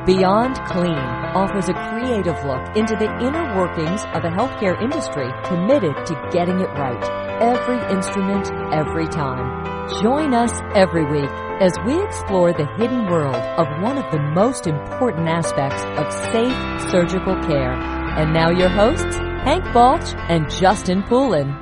BeyondClean offers a creative look into the inner workings of the healthcare industry committed to getting it right. Every instrument, every time. Join us every week as we explore the hidden world of one of the most important aspects of safe surgical care. And now your hosts, Hank Balch and Justin Poulin.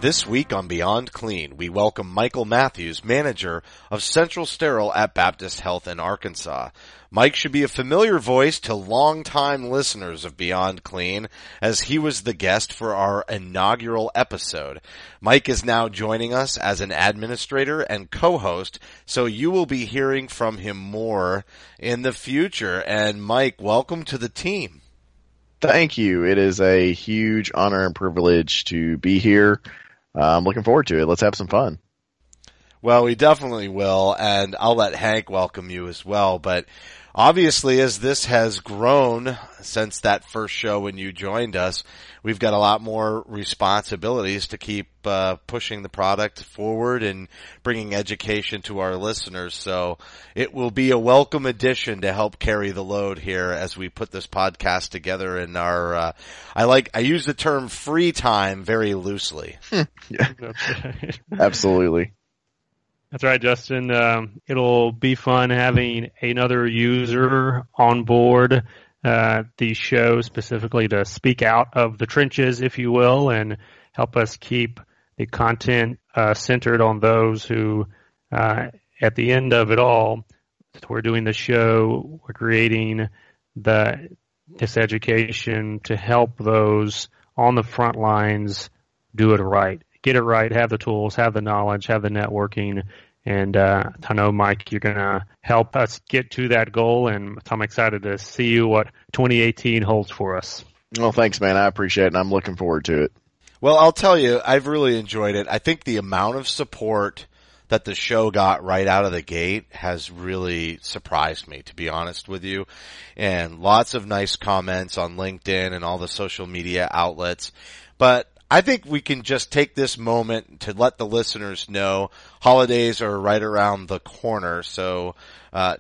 This week on BeyondClean, we welcome Michael Matthews, manager of Central Sterile at Baptist Health in Arkansas. Mike should be a familiar voice to longtime listeners of BeyondClean, as he was the guest for our inaugural episode. Mike is now joining us as an administrator and co-host, so you will be hearing from him more in the future. And Mike, welcome to the team. Thank you. It is a huge honor and privilege to be here. I'm looking forward to it. Let's have some fun. Well, we definitely will, and I'll let Hank welcome you as well. But obviously, as this has grown since that first show when you joined us, we've got a lot more responsibilities to keep pushing the product forward and bringing education to our listeners. So it will be a welcome addition to help carry the load here as we put this podcast together in our, I use the term free time very loosely. Yeah, absolutely. That's right, Justin. It'll be fun having another user on board the show specifically to speak out of the trenches, if you will, and help us keep the content centered on those who, at the end of it all, we're doing the show, we're creating this education to help those on the front lines do it right. Get it right, have the tools, have the knowledge, have the networking, and I know, Mike, you're going to help us get to that goal, and I'm excited to see what 2018 holds for us. Well, thanks, man. I appreciate it, and I'm looking forward to it. Well, I'll tell you, I've really enjoyed it. I think the amount of support that the show got right out of the gate has really surprised me, to be honest with you. And lots of nice comments on LinkedIn and all the social media outlets. But I think we can just take this moment to let the listeners know holidays are right around the corner. So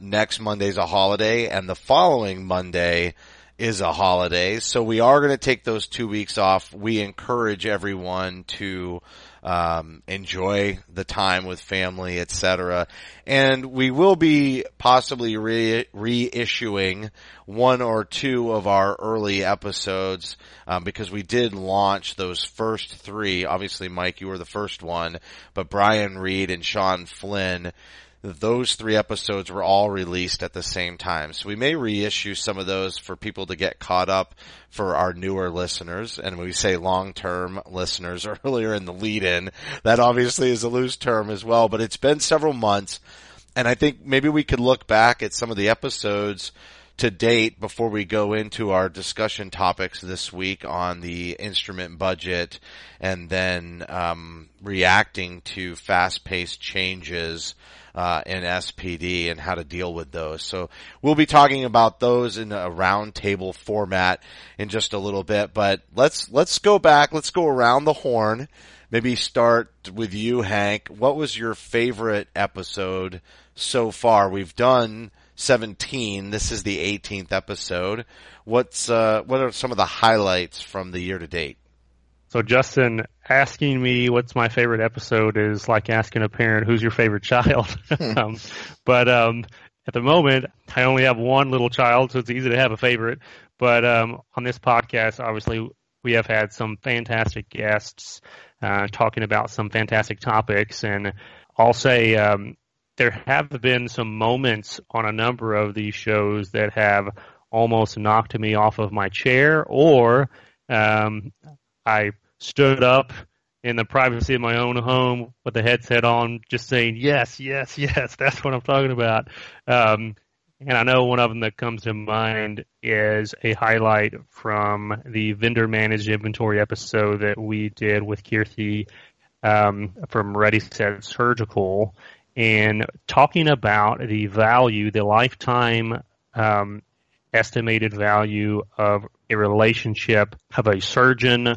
next Monday's a holiday, and the following Monday is a holiday. So we are going to take those 2 weeks off. We encourage everyone to enjoy the time with family, etc. And we will be possibly reissuing one or two of our early episodes because we did launch those first three. Obviously, Mike, you were the first one, but Brian Reed and Sean Flynn, those three episodes were all released at the same time. So we may reissue some of those for people to get caught up for our newer listeners. And when we say long-term listeners earlier in the lead-in, that obviously is a loose term as well. But it's been several months, and I think maybe we could look back at some of the episodes to date before we go into our discussion topics this week on the instrument budget and then reacting to fast-paced changes in SPD and how to deal with those. So we'll be talking about those in a roundtable format in just a little bit. But let's go back. Let's go around the horn. Maybe start with you, Hank. What was your favorite episode so far? We've done 17. This is the 18th episode. What are some of the highlights from the year to date? So, Justin, asking me what's my favorite episode is like asking a parent who's your favorite child. But at the moment, I only have one little child, so it's easy to have a favorite. But on this podcast, obviously, we have had some fantastic guests talking about some fantastic topics. And I'll say there have been some moments on a number of these shows that have almost knocked me off of my chair, or I stood up in the privacy of my own home with the headset on, just saying, yes, yes, yes, that's what I'm talking about. And I know one of them that comes to mind is a highlight from the vendor managed inventory episode that we did with Kirthi from Ready Set Surgical, and talking about the value, the lifetime estimated value of a relationship of a surgeon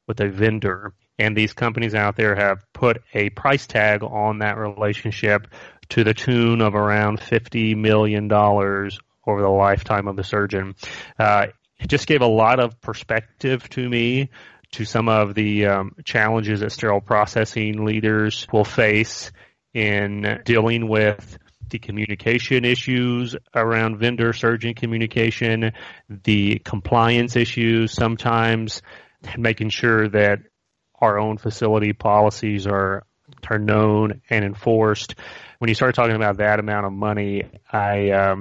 with a vendor. And these companies out there have put a price tag on that relationship to the tune of around $50 million over the lifetime of the surgeon. It just gave a lot of perspective to me to some of the challenges that sterile processing leaders will face in dealing with the communication issues around vendor-surgeon communication, the compliance issues sometimes, making sure that our own facility policies are known and enforced. When you started talking about that amount of money, I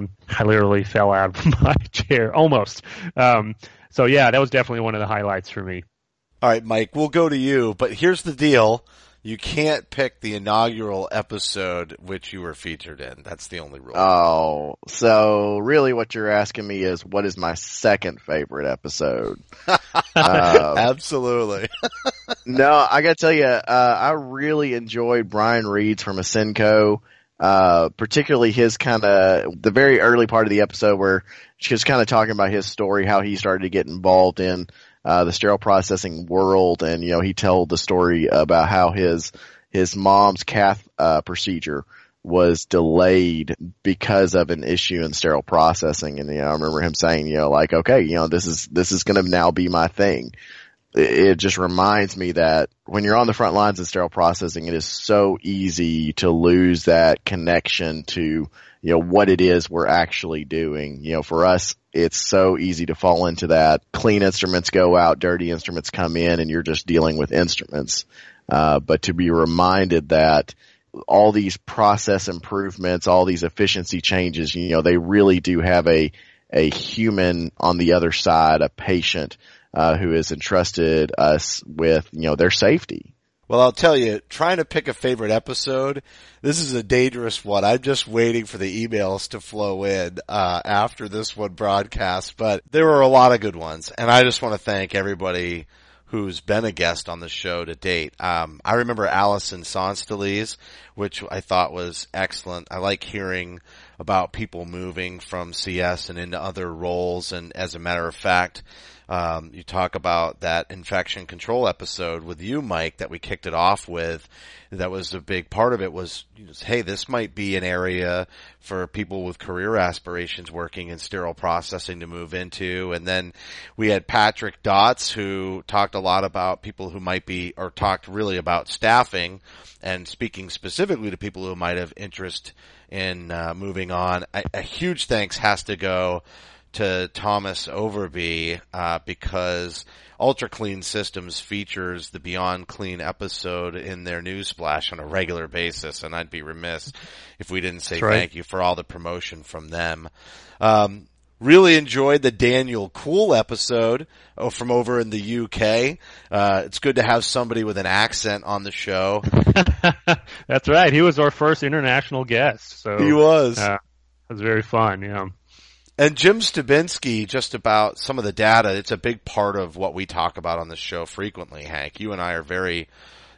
literally fell out of my chair, almost. So yeah, that was definitely one of the highlights for me. All right, Mike, we'll go to you, but here's the deal. You can't pick the inaugural episode which you were featured in. That's the only rule. Oh, so really what you're asking me is what is my second favorite episode? Absolutely. No, I gotta tell you, I really enjoyed Brian Reed's from Asenco, particularly his the very early part of the episode where she was kind of talking about his story, how he started to get involved in the sterile processing world. And, he told the story about how his mom's cath procedure was delayed because of an issue in sterile processing. And, I remember him saying, okay, this is going to now be my thing. It just reminds me that when you're on the front lines in sterile processing, it is so easy to lose that connection to, what it is we're actually doing. For us, it's so easy to fall into that. Clean instruments go out, dirty instruments come in, and you're just dealing with instruments. But to be reminded that all these process improvements, all these efficiency changes, they really do have a human on the other side, a patient, who has entrusted us with, their safety. Well, I'll tell you, trying to pick a favorite episode, this is a dangerous one. I'm just waiting for the emails to flow in after this one broadcast, but there were a lot of good ones, and I just want to thank everybody who's been a guest on the show to date. I remember Allison Sonstele's, which I thought was excellent. I like hearing about people moving from CS and into other roles, and as a matter of fact, you talk about that infection control episode with you, Mike, that we kicked it off with. That was a big part of it was, hey, this might be an area for people with career aspirations working in sterile processing to move into. And then we had Patrick Dotz, who talked a lot about people who might be, or talked really about staffing and speaking specifically to people who might have interest in moving on. A huge thanks has to go to Thomas Overby, because Ultra Clean Systems features the BeyondClean episode in their newsflash on a regular basis, and I'd be remiss if we didn't say thank you for all the promotion from them. Really enjoyed the Daniel Kuhl episode from over in the UK. It's good to have somebody with an accent on the show. That's right. He was our first international guest. So he was. It was very fun, yeah. And Jim Stabinsky, just about some of the data, it's a big part of what we talk about on the show frequently, Hank. You and I are very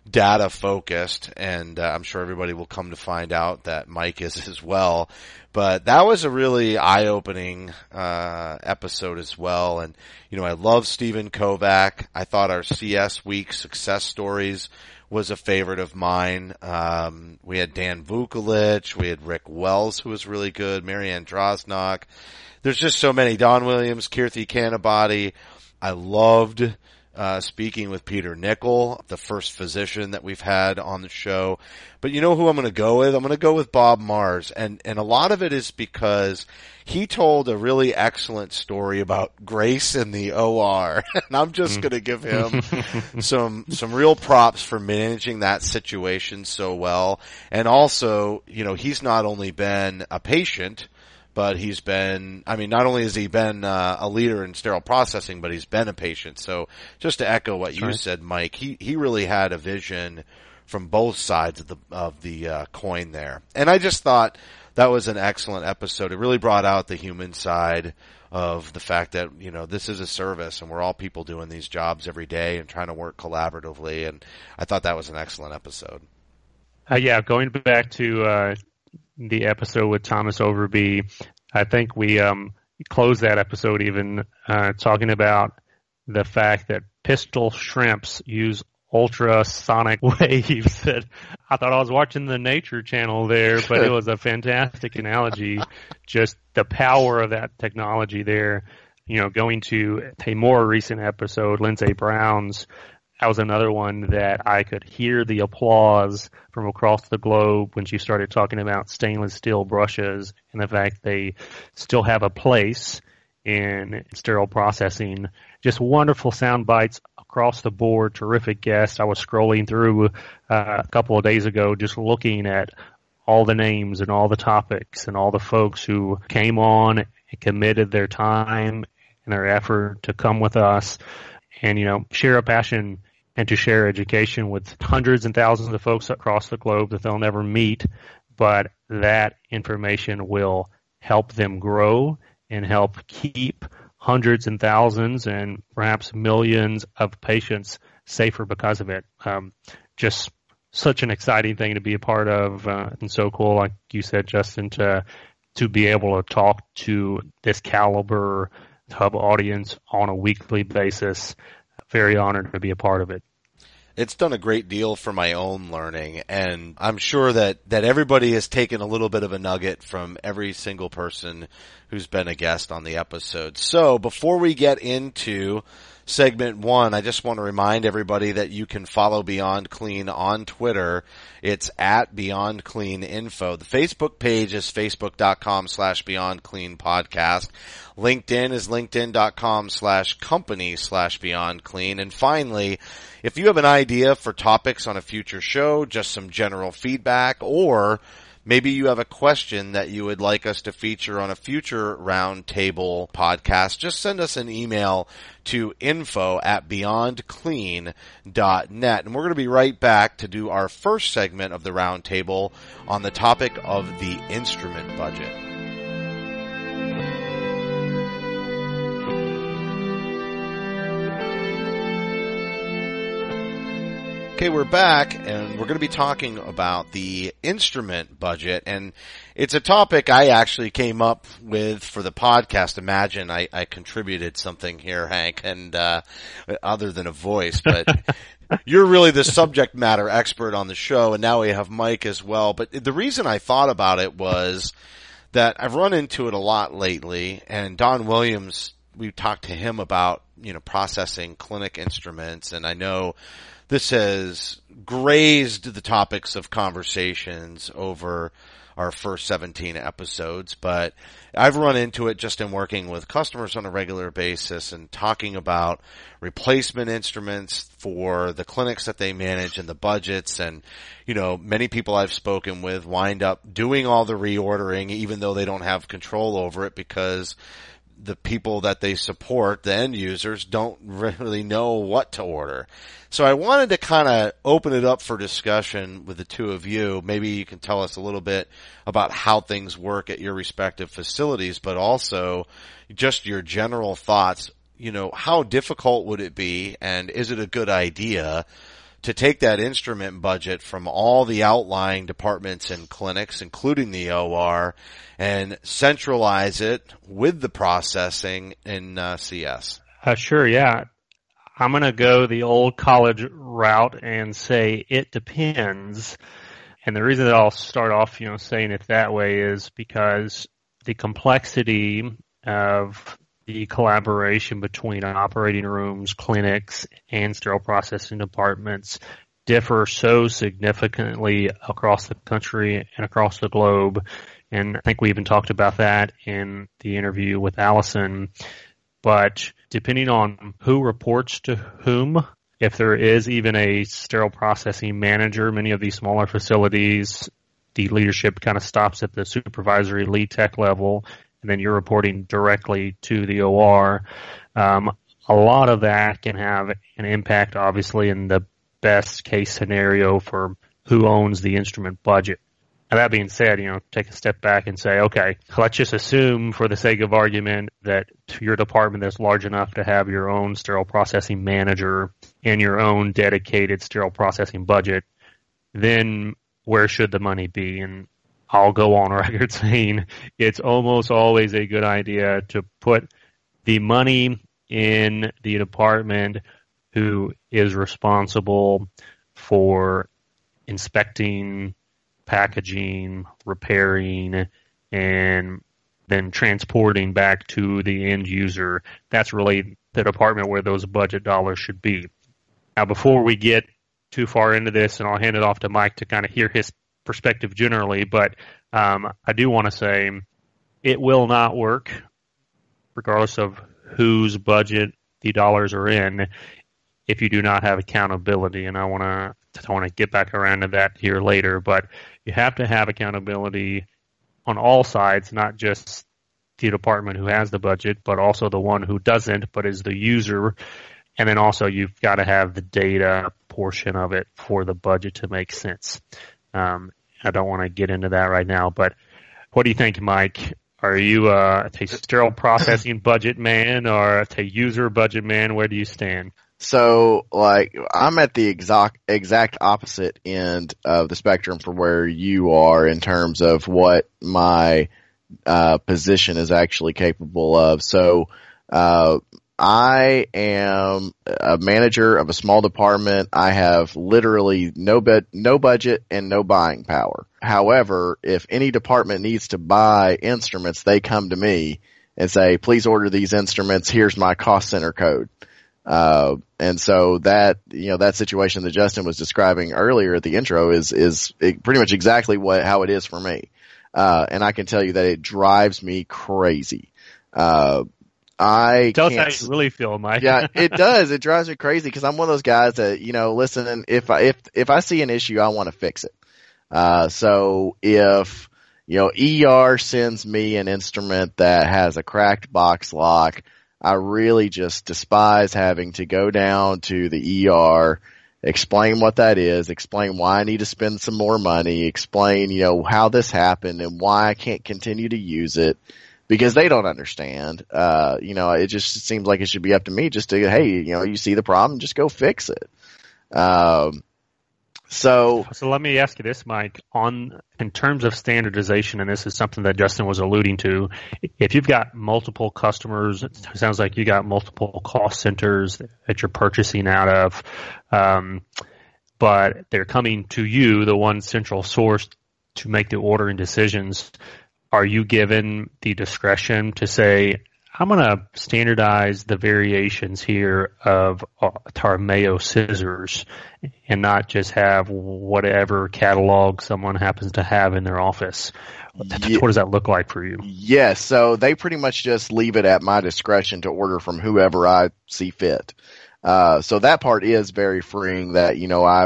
data focused, and I'm sure everybody will come to find out that Mike is as well. But that was a really eye-opening episode as well. And, I love Stephen Kovac. I thought our CS Week success stories was a favorite of mine. We had Dan Vukolich, we had Rick Wells, who was really good, Marianne Drosnock. There's just so many. Don Williams, Kirthi Kanabati. I loved speaking with Peter Nickel, the first physician that we've had on the show. But you know who I'm going to go with? I'm going to go with Bob Mars. And a lot of it is because he told a really excellent story about Grace in the OR. And I'm just going to give him some real props for managing that situation so well. And also, he's not only been a patient, but he's been, not only has he been a leader in sterile processing, but he's been a patient. So just to echo what you said, Mike, he really had a vision from both sides of the coin there. And I just thought that was an excellent episode. It really brought out the human side of the fact that, this is a service and we're all people doing these jobs every day and trying to work collaboratively. And I thought that was an excellent episode. Going back to the episode with Thomas Overby, I think we closed that episode even talking about the fact that pistol shrimps use ultrasonic waves that I thought I was watching the Nature Channel there, but it was a fantastic analogy. Just the power of that technology there. Going to a more recent episode, Lindsay Brown's, that was another one that I could hear the applause from across the globe when she started talking about stainless steel brushes and the fact they still have a place in sterile processing. Just wonderful sound bites across the board, terrific guests. I was scrolling through a couple of days ago just looking at all the names and all the topics and all the folks who came on and committed their time and their effort to come with us and, share a passion and to share education with hundreds and thousands of folks across the globe that they'll never meet. But that information will help them grow and help keep hundreds and thousands and perhaps millions of patients safer because of it. Just such an exciting thing to be a part of, and so cool, like you said, Justin, to be able to talk to this caliber hub audience on a weekly basis. Very honored to be a part of it. It's done a great deal for my own learning, and I'm sure that everybody has taken a little bit of a nugget from every single person who's been a guest on the episode. So before we get into segment 1, I just want to remind everybody that you can follow BeyondClean on Twitter. It's at BeyondCleanInfo. The Facebook page is facebook.com/BeyondCleanPodcast. LinkedIn is linkedin.com/company/BeyondClean. And finally, if you have an idea for topics on a future show, just some general feedback, or maybe you have a question that you would like us to feature on a future roundtable podcast, just send us an email to info@beyondclean.net. And we're going to be right back to do our first segment of the roundtable on the topic of the instrument budget. Okay, we're back, and we're going to be talking about the instrument budget, and it's a topic I actually came up with for the podcast. Imagine I contributed something here, Hank, and other than a voice, but you're really the subject matter expert on the show, and now we have Mike as well. But the reason I thought about it was that I've run into it a lot lately, and Don Williams, we talked to him about, processing clinic instruments, and I know this has grazed the topics of conversations over our first 17 episodes, but I've run into it just in working with customers on a regular basis and talking about replacement instruments for the clinics that they manage and the budgets. And, many people I've spoken with wind up doing all the reordering even though they don't have control over it because the people that they support, the end users, don't really know what to order. So I wanted to kind of open it up for discussion with the two of you. Maybe you can tell us a little bit about how things work at your respective facilities, but also just your general thoughts. How difficult would it be, and is it a good idea to take that instrument budget from all the outlying departments and clinics, including the OR, and centralize it with the processing in CS? Sure, yeah. I'm going to go the old college route and say it depends. And the reason that I'll start off, saying it that way is because the complexity of the collaboration between operating rooms, clinics, and sterile processing departments differ so significantly across the country and across the globe. And I think we even talked about that in the interview with Allison. But depending on who reports to whom, if there is even a sterile processing manager, many of these smaller facilities, the leadership kind of stops at the supervisory lead tech level, and then you're reporting directly to the OR. A lot of that can have an impact, obviously, in the best case scenario for who owns the instrument budget. Now, that being said, take a step back and say, okay, let's just assume for the sake of argument that your department is large enough to have your own sterile processing manager and your own dedicated sterile processing budget. Then where should the money be? And I'll go on record saying it's almost always a good idea to put the money in the department who is responsible for inspecting, packaging, repairing, and then transporting back to the end user. That's really the department where those budget dollars should be. Now, before we get too far into this, and I'll hand it off to Mike to kind of hear his perspective generally, but I do want to say it will not work, regardless of whose budget the dollars are in, if you do not have accountability. And I want to get back around to that here later, but you have to have accountability on all sides, not just the department who has the budget, but also the one who doesn't, but is the user. And then also you've got to have the data portion of it for the budget to make sense. I don't want to get into that right now, but what do you think, Mike? Are you a sterile processing budget man or a user budget man? Where do you stand? So, I'm at the exact opposite end of the spectrum from where you are in terms of what my position is actually capable of. So, I am a manager of a small department. I have literally no budget and no buying power. However, if any department needs to buy instruments, they come to me and say, please order these instruments. Here's my cost center code. And so that situation that Justin was describing earlier at the intro is pretty much exactly how it is for me. And I can tell you that it drives me crazy. Tell us how you really feel, Mike. Yeah, it does. It drives me crazy because I'm one of those guys that, listen, if I see an issue, I want to fix it. So if, ER sends me an instrument that has a cracked box lock, I really just despise having to go down to the ER, explain what that is, explain why I need to spend some more money, explain, how this happened and why I can't continue to use it. Because they don't understand. It just seems like it should be up to me just to, hey, you see the problem, just go fix it. So let me ask you this, Mike, in terms of standardization, and this is something that Justin was alluding to, if you've got multiple customers, it sounds like you got multiple cost centers that you're purchasing out of, but they're coming to you, the one central source, to make the ordering decisions. Are you given the discretion to say, I'm going to standardize the variations here of our Mayo scissors and not just have whatever catalog someone happens to have in their office? What does that look like for you? Yes. So they pretty much just leave it at my discretion to order from whoever I see fit. So that part is very freeing that,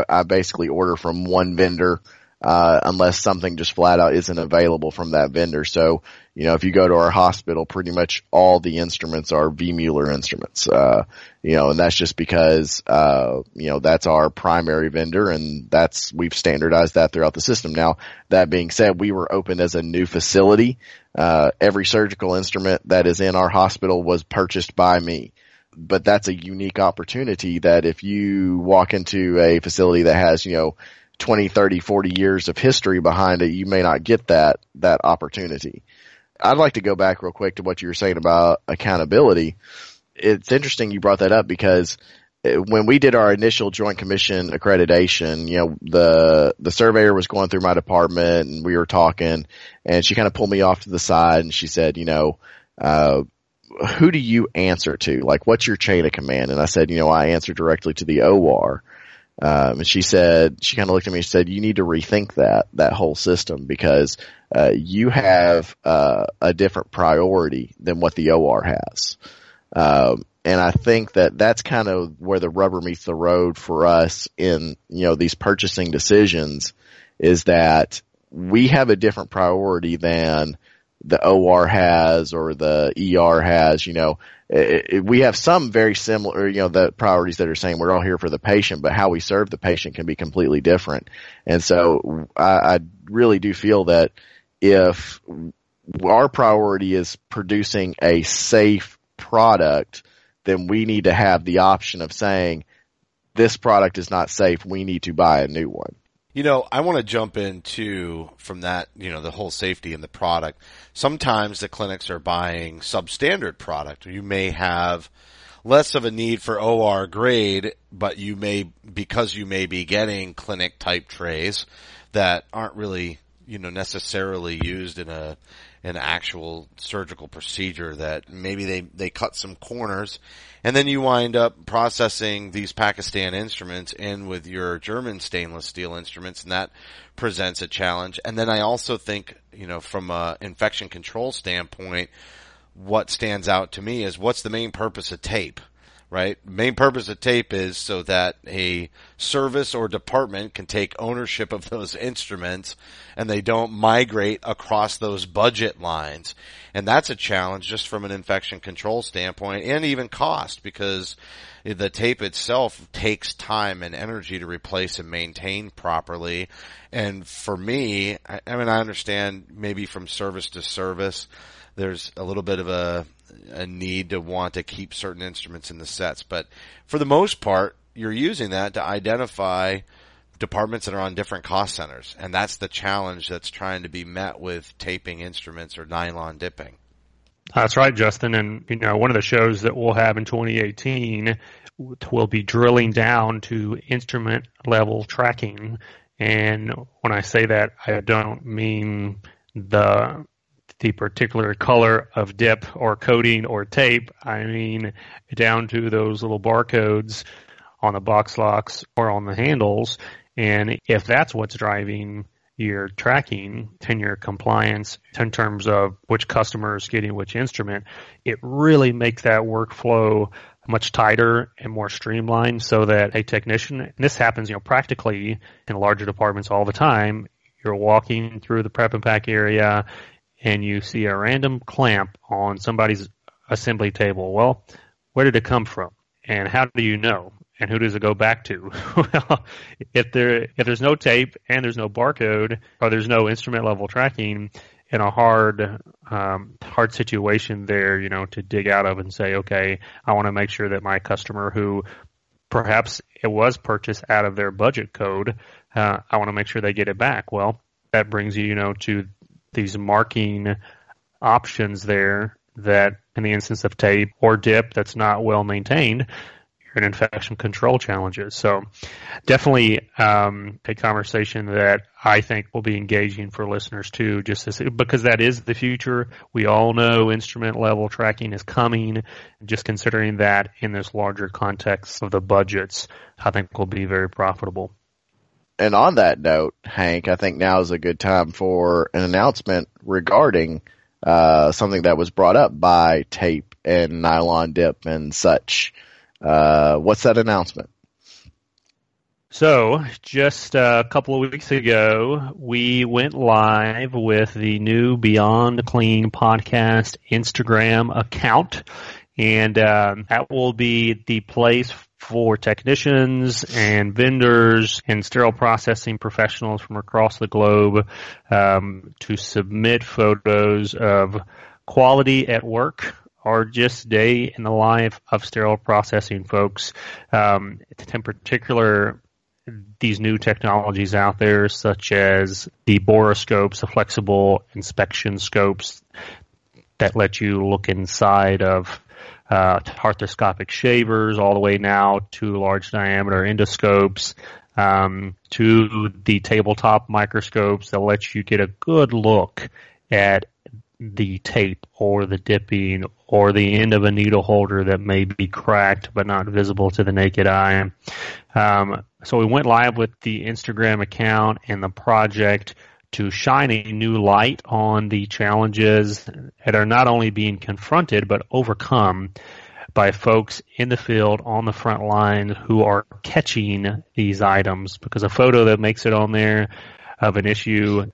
I basically order from one vendor. Unless something just flat out isn't available from that vendor. So, if you go to our hospital, pretty much all the instruments are V. Mueller instruments. And that's just because, that's our primary vendor and we've standardized that throughout the system. Now, that being said, we were opened as a new facility. Every surgical instrument that is in our hospital was purchased by me. But that's a unique opportunity that if you walk into a facility that has, 20, 30, 40 years of history behind it, you may not get that opportunity. I'd like to go back real quick to what you were saying about accountability. It's interesting you brought that up because when we did our initial Joint Commission accreditation, the surveyor was going through my department and we were talking and she kind of pulled me off to the side and she said, who do you answer to? Like, what's your chain of command? And I said, I answer directly to the OR. And she kind of looked at me and said, you need to rethink that whole system because, you have, a different priority than what the OR has. And I think that's kind of where the rubber meets the road for us in, these purchasing decisions is that we have a different priority than the OR has or the ER has, we have some very similar, the priorities that are saying we're all here for the patient, but how we serve the patient can be completely different. And so I really do feel that if our priority is producing a safe product, then we need to have the option of saying this product is not safe. We need to buy a new one. I want to jump into from that, the whole safety in the product. Sometimes the clinics are buying substandard product. You may have less of a need for OR grade, but because you may be getting clinic type trays that aren't really, necessarily used in an actual surgical procedure, that maybe they cut some corners, and then you wind up processing these Pakistan instruments in with your German stainless steel instruments, and that presents a challenge. And then I also think, from a infection control standpoint, what stands out to me is, what's the main purpose of tape? Right? Main purpose of tape is so that a service or department can take ownership of those instruments and they don't migrate across those budget lines. And that's a challenge just from an infection control standpoint, and even cost, because the tape itself takes time and energy to replace and maintain properly. And for me, I understand maybe from service to service, there's a little bit of a need to want to keep certain instruments in the sets. But for the most part, you're using that to identify departments that are on different cost centers. And that's the challenge that's trying to be met with taping instruments or nylon dipping. That's right, Justin. And, one of the shows that we'll have in 2018 will be drilling down to instrument level tracking. And when I say that, I don't mean the particular color of dip or coating or tape. I mean down to those little barcodes on the box locks or on the handles. And if that's what's driving your tracking and your compliance in terms of which customer is getting which instrument, it really makes that workflow much tighter and more streamlined, so that a technician, and this happens, practically in larger departments all the time, you're walking through the prep and pack area and you see a random clamp on somebody's assembly table. Well, where did it come from? And how do you know? And who does it go back to? Well, if there's no tape and there's no barcode, or there's no instrument level tracking, in a hard situation there, to dig out of and say, okay, I want to make sure that my customer, who perhaps it was purchased out of their budget code, I want to make sure they get it back. Well, that brings you, to these marking options there, that in the instance of tape or dip that's not well maintained, you're in infection control challenges. So definitely a conversation that I think will be engaging for listeners too, because that is the future. We all know instrument level tracking is coming. Just considering that in this larger context of the budgets, I think will be very profitable. And on that note, Hank, I think now is a good time for an announcement regarding something that was brought up by tape and nylon dip and such. What's that announcement? So, just a couple of weeks ago, we went live with the new BeyondClean podcast Instagram account, and that will be the place for technicians and vendors and sterile processing professionals from across the globe to submit photos of quality at work or just day in the life of sterile processing folks. In particular, these new technologies out there, such as the borescopes, the flexible inspection scopes that let you look inside of arthroscopic shavers, all the way now to large diameter endoscopes, to the tabletop microscopes that let you get a good look at the tape or the dipping or the end of a needle holder that may be cracked but not visible to the naked eye. So we went live with the Instagram account and the project to shine a new light on the challenges that are not only being confronted but overcome by folks in the field on the front line who are catching these items, because a photo that makes it on there of an issue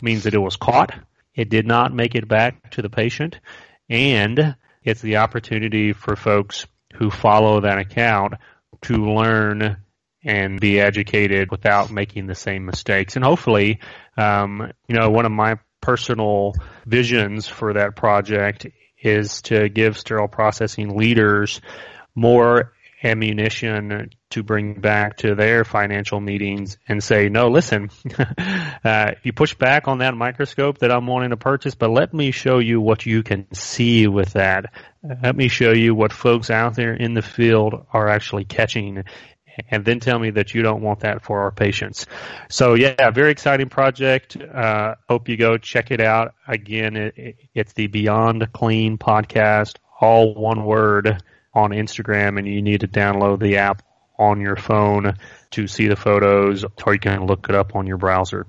means that it was caught. It did not make it back to the patient, and it's the opportunity for folks who follow that account to learn and be educated without making the same mistakes. And hopefully, one of my personal visions for that project is to give sterile processing leaders more ammunition to bring back to their financial meetings and say, no, listen, you push back on that microscope that I'm wanting to purchase, but let me show you what you can see with that Let me show you what folks out there in the field are actually catching, and then tell me that you don't want that for our patients. So yeah, very exciting project. Hope you go check it out. Again, it's the BeyondClean podcast, all one word, on Instagram, and you need to download the app on your phone to see the photos, or you can look it up on your browser.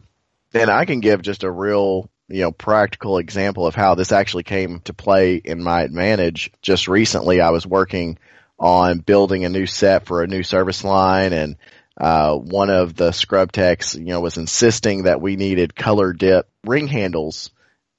And I can give just a real, practical example of how this actually came to play in my advantage. Just recently, I was working on building a new set for a new service line, and one of the scrub techs, was insisting that we needed color dip ring handles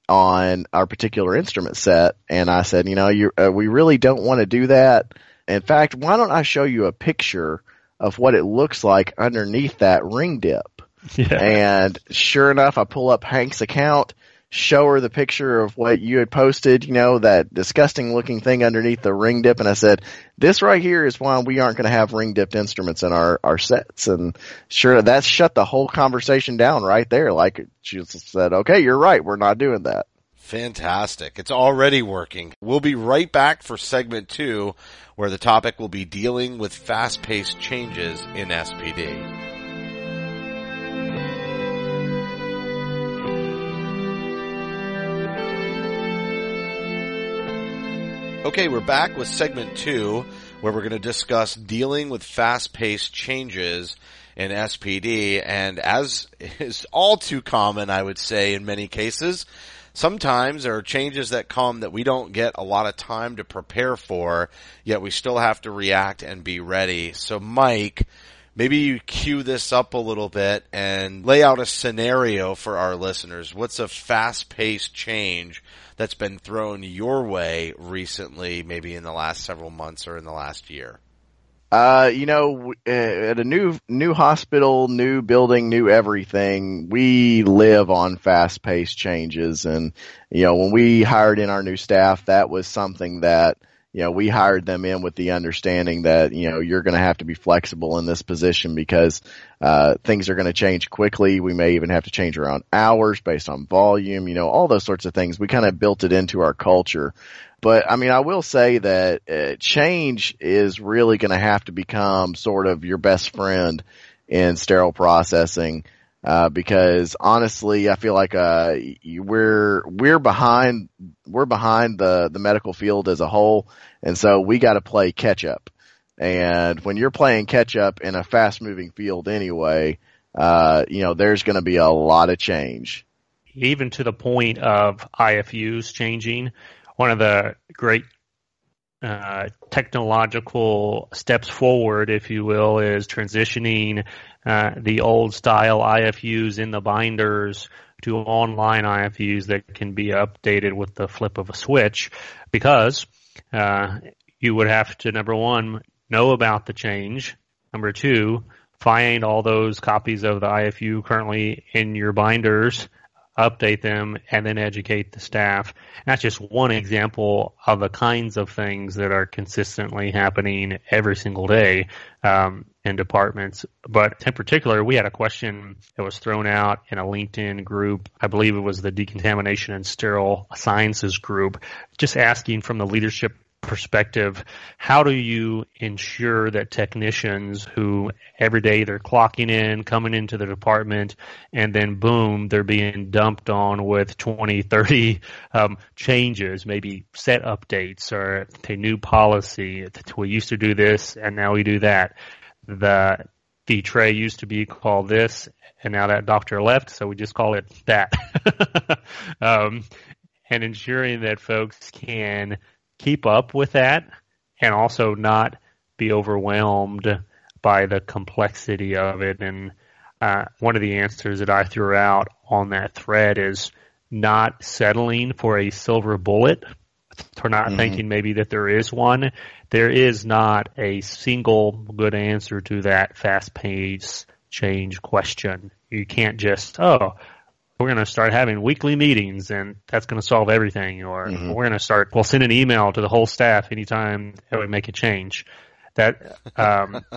on our particular instrument set. And I said, we really don't want to do that. In fact, why don't I show you a picture of what it looks like underneath that ring dip? Yeah. And sure enough, I pull up Hank's account, show her the picture of what you had posted, that disgusting looking thing underneath the ring dip. And I said, this right here is why we aren't going to have ring dipped instruments in our sets. And sure, that shut the whole conversation down right there. Like, she said, okay, you're right. We're not doing that. Fantastic. It's already working. We'll be right back for segment 2, where the topic will be dealing with fast-paced changes in SPD. Okay, we're back with segment 2, where we're going to discuss dealing with fast-paced changes in SPD. And as is all too common, I would say, in many cases, sometimes there are changes that come that we don't get a lot of time to prepare for, yet we still have to react and be ready. So, Mike, maybe you cue this up a little bit and lay out a scenario for our listeners. What's a fast-paced change that's been thrown your way recently, maybe in the last several months or in the last year? At a new hospital, new building, new everything, we live on fast-paced changes. And, when we hired in our new staff, that was something that, we hired them in with the understanding that, you're going to have to be flexible in this position because things are going to change quickly. We may even have to change around hours based on volume, all those sorts of things. We kind of built it into our culture. But, I will say that change is really going to have to become sort of your best friend in sterile processing. Because honestly, I feel like we're behind the medical field as a whole, and so we got to play catch up. And when you're playing catch up in a fast moving field anyway, there's going to be a lot of change. Even to the point of IFUs changing. One of the great technological steps forward, if you will, is transitioning the old style IFUs in the binders to online IFUs that can be updated with the flip of a switch, because you would have to, number one, know about the change. Number two, find all those copies of the IFU currently in your binders, update them, and then educate the staff. And that's just one example of the kinds of things that are consistently happening every single day in departments. But in particular, we had a question that was thrown out in a LinkedIn group. I believe it was the Decontamination and Sterile Sciences group, just asking from the leadership perspective, how do you ensure that technicians who every day they're clocking in, coming into the department, and then boom, they're being dumped on with 20, 30 changes, maybe set updates or a new policy. We used to do this and now we do that. The tray used to be called this and now that doctor left, so we just call it that. And ensuring that folks can keep up with that and also not be overwhelmed by the complexity of it. And one of the answers that I threw out on that thread is not settling for a silver bullet, or not thinking maybe that there is one. There is not a single good answer to that fast-paced change question. You can't just, we're going to start having weekly meetings and that's going to solve everything. Or we're going to we'll send an email to the whole staff anytime that we make a change. That,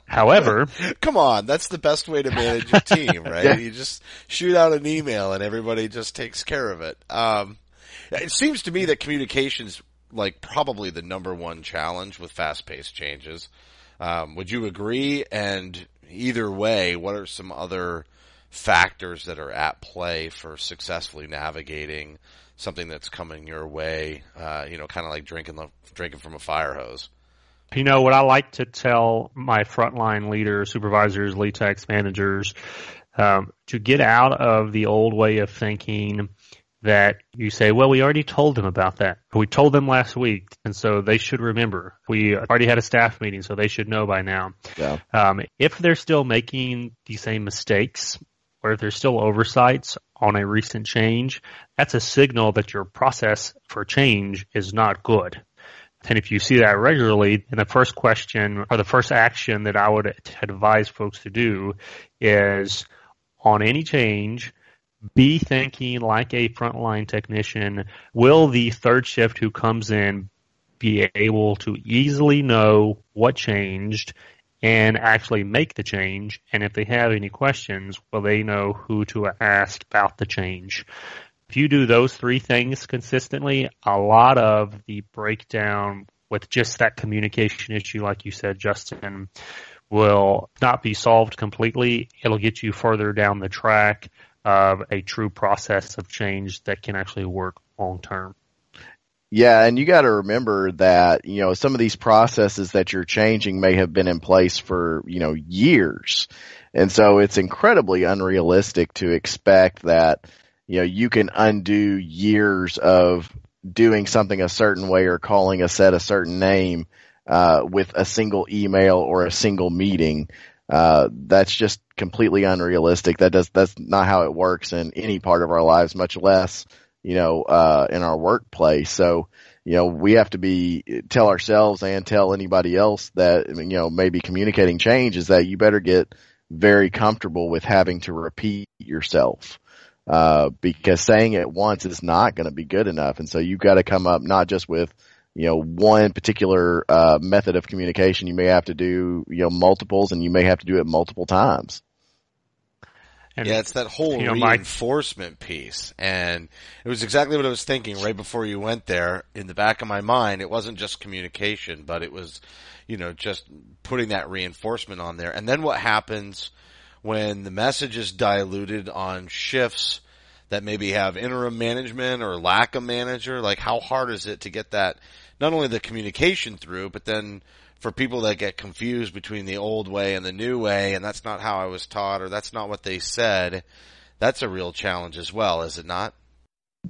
however. Come on, that's the best way to manage your team, right? Yeah. You just shoot out an email and everybody just takes care of it. It seems to me that communications like probably the number one challenge with fast-paced changes. Would you agree? And either way, what are some other factors that are at play for successfully navigating something that's coming your way? Kind of like drinking from a fire hose. What I like to tell my frontline leaders, supervisors, lead techs, managers, to get out of the old way of thinking that you say, well, we already told them about that. We told them last week, and so they should remember. We already had a staff meeting, so they should know by now. Yeah. If they're still making the same mistakes, or if there's still oversights on a recent change, that's a signal that your process for change is not good. And if you see that regularly, then the first question or the first action that I would advise folks to do is, on any change, be thinking like a frontline technician. Will the third shift who comes in be able to easily know what changed and actually make the change? And if they have any questions, will they know who to ask about the change? If you do those three things consistently, a lot of the breakdown with just that communication issue, like you said, Justin, will not be solved completely. It'll get you further down the track of a true process of change that can actually work long term. Yeah, and you got to remember that, some of these processes that you're changing may have been in place for, years. And so it's incredibly unrealistic to expect that, you can undo years of doing something a certain way or calling a set a certain name with a single email or a single meeting. That's just completely unrealistic. That's not how it works in any part of our lives, much less, in our workplace. So, we have to tell ourselves and tell anybody else that, maybe communicating change is that you better get very comfortable with having to repeat yourself. Because saying it once is not going to be good enough. And so you've got to come up not just with, one particular method of communication. You may have to do, multiples, and you may have to do it multiple times. And, it's that whole reinforcement piece. And it was exactly what I was thinking right before you went there. In the back of my mind, it wasn't just communication, but it was, just putting that reinforcement on there. And then what happens when the message is diluted on shifts that maybe have interim management or lack of manager? Like, how hard is it to get that, not only the communication through, but then for people that get confused between the old way and the new way, and that's not how I was taught, or that's not what they said, that's a real challenge as well, is it not?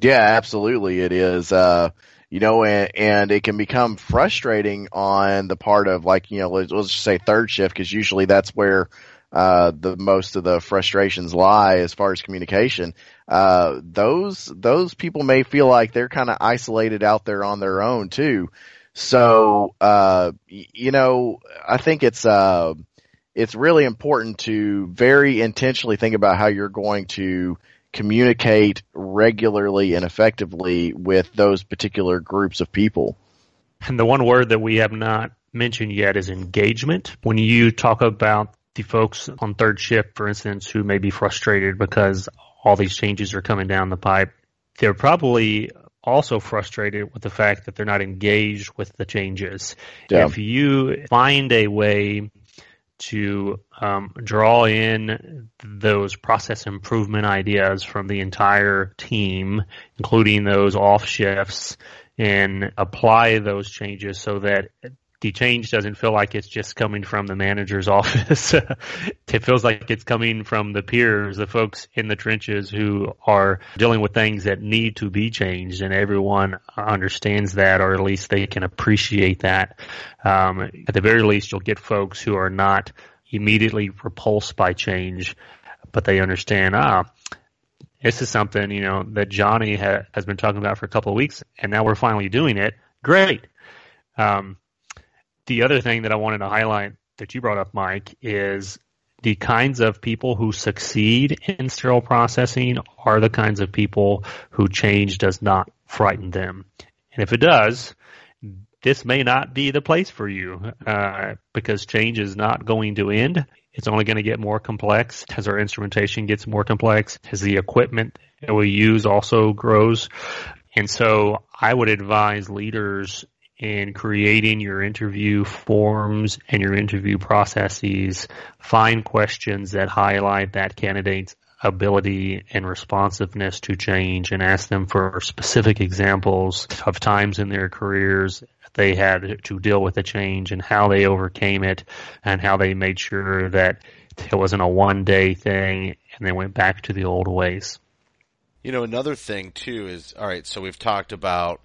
Yeah, absolutely it is. And it can become frustrating on the part of, like, let's just say third shift, because usually that's where the most of the frustrations lie as far as communication. Those people may feel like they're kind of isolated out there on their own too. So, I think it's really important to very intentionally think about how you're going to communicate regularly and effectively with those particular groups of people. And the one word that we have not mentioned yet is engagement. When you talk about the folks on third shift, for instance, who may be frustrated because all these changes are coming down the pipe, they're probably also frustrated with the fact that they're not engaged with the changes. Yeah. If you find a way to draw in those process improvement ideas from the entire team, including those off shifts, and apply those changes so that the change doesn't feel like it's just coming from the manager's office. It feels like it's coming from the peers, the folks in the trenches who are dealing with things that need to be changed, and everyone understands that, or at least they can appreciate that. At the very least, you'll get folks who are not immediately repulsed by change, but they understand, this is something, that Johnny has been talking about for a couple of weeks, and now we're finally doing it. Great. The other thing that I wanted to highlight that you brought up, Mike, is the kinds of people who succeed in sterile processing are the kinds of people who change does not frighten them. And if it does, this may not be the place for you, because change is not going to end. It's only going to get more complex as our instrumentation gets more complex, as the equipment that we use also grows. And so I would advise leaders in creating your interview forms and your interview processes, find questions that highlight that candidate's ability and responsiveness to change, and ask them for specific examples of times in their careers they had to deal with a change and how they overcame it and how they made sure that it wasn't a one-day thing and they went back to the old ways. You know, another thing too is, all right, so we've talked about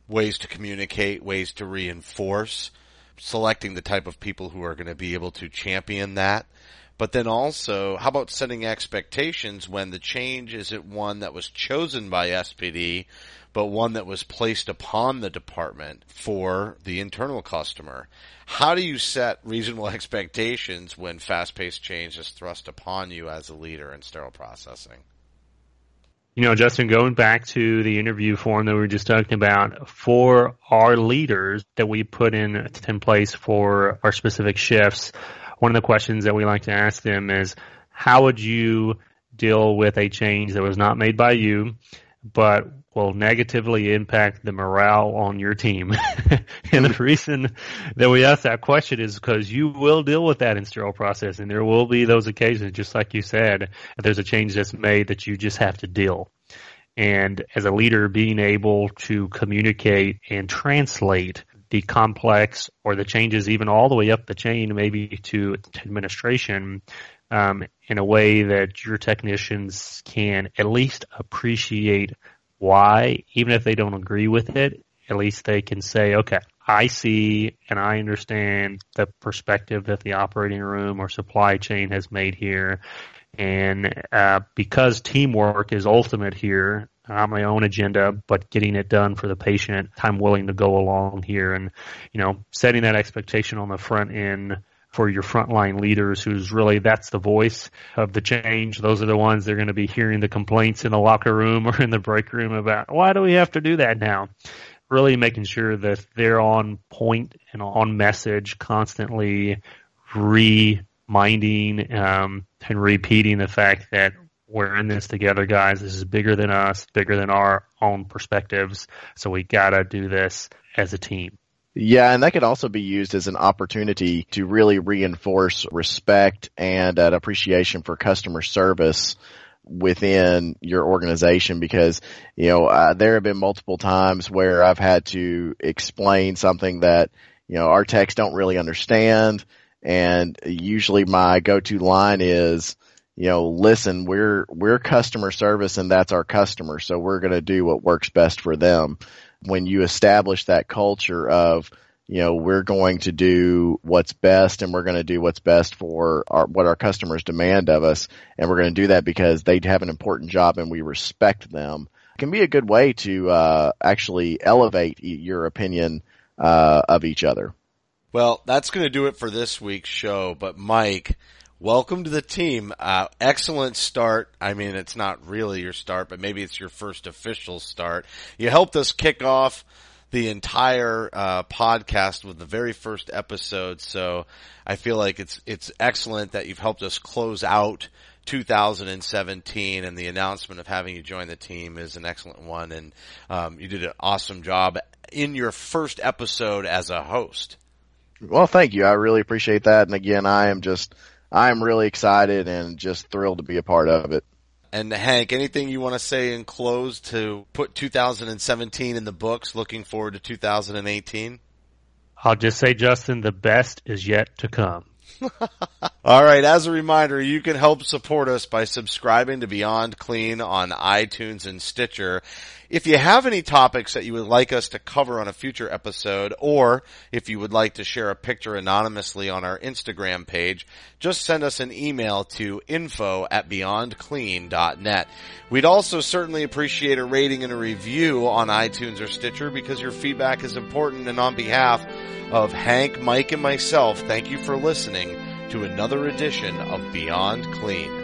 ways to communicate, ways to reinforce, selecting the type of people who are going to be able to champion that. But then also, how about setting expectations when the change isn't one that was chosen by SPD, but one that was placed upon the department for the internal customer? How do you set reasonable expectations when fast-paced change is thrust upon you as a leader in sterile processing? You know, Justin, going back to the interview form that we were just talking about, for our leaders that we put in place for our specific shifts, one of the questions that we like to ask them is, how would you deal with a change that was not made by you, but will negatively impact the morale on your team? And the reason that we ask that question is because you will deal with that in sterile processing. There will be those occasions, just like you said, if there's a change that's made that you just have to deal. And as a leader, being able to communicate and translate the complex or the changes even all the way up the chain, maybe to administration, in a way that your technicians can at least appreciate why, even if they don't agree with it, at least they can say, okay, I see and I understand the perspective that the operating room or supply chain has made here. And because teamwork is ultimate here, not my own agenda, but getting it done for the patient, I'm willing to go along here. And, you know, setting that expectation on the front end for your frontline leaders, who's really, that's the voice of the change. Those are the ones that are going to be hearing the complaints in the locker room or in the break room about, why do we have to do that now? Really making sure that they're on point and on message, constantly reminding and repeating the fact that we're in this together, guys. This is bigger than us, bigger than our own perspectives. So we got to do this as a team. Yeah, and that could also be used as an opportunity to really reinforce respect and an appreciation for customer service within your organization, because, you know, there have been multiple times where I've had to explain something that, you know, our techs don't really understand. And usually my go-to line is, you know, listen, we're customer service and that's our customer. So we're going to do what works best for them. When you establish that culture of, you know, we're going to do what's best and we're going to do what's best for what our customers demand of us, and we're going to do that because they have an important job and we respect them, it can be a good way to actually elevate your opinion of each other. Well, that's going to do it for this week's show. But Mike, welcome to the team. Excellent start. I mean, it's not really your start, but maybe it's your first official start. You helped us kick off the entire podcast with the very first episode, so I feel like it's excellent that you've helped us close out 2017, and the announcement of having you join the team is an excellent one, and you did an awesome job in your first episode as a host. Well, thank you. I really appreciate that, and again, I'm really excited and just thrilled to be a part of it. And Hank, anything you want to say in close to put 2017 in the books, looking forward to 2018? I'll just say, Justin, the best is yet to come. All right. As a reminder, you can help support us by subscribing to BeyondClean on iTunes and Stitcher. If you have any topics that you would like us to cover on a future episode, or if you would like to share a picture anonymously on our Instagram page, just send us an email to info@beyondclean.net. We'd also certainly appreciate a rating and a review on iTunes or Stitcher, because your feedback is important. And on behalf of Hank, Mike, and myself, thank you for listening to another edition of Beyond Clean.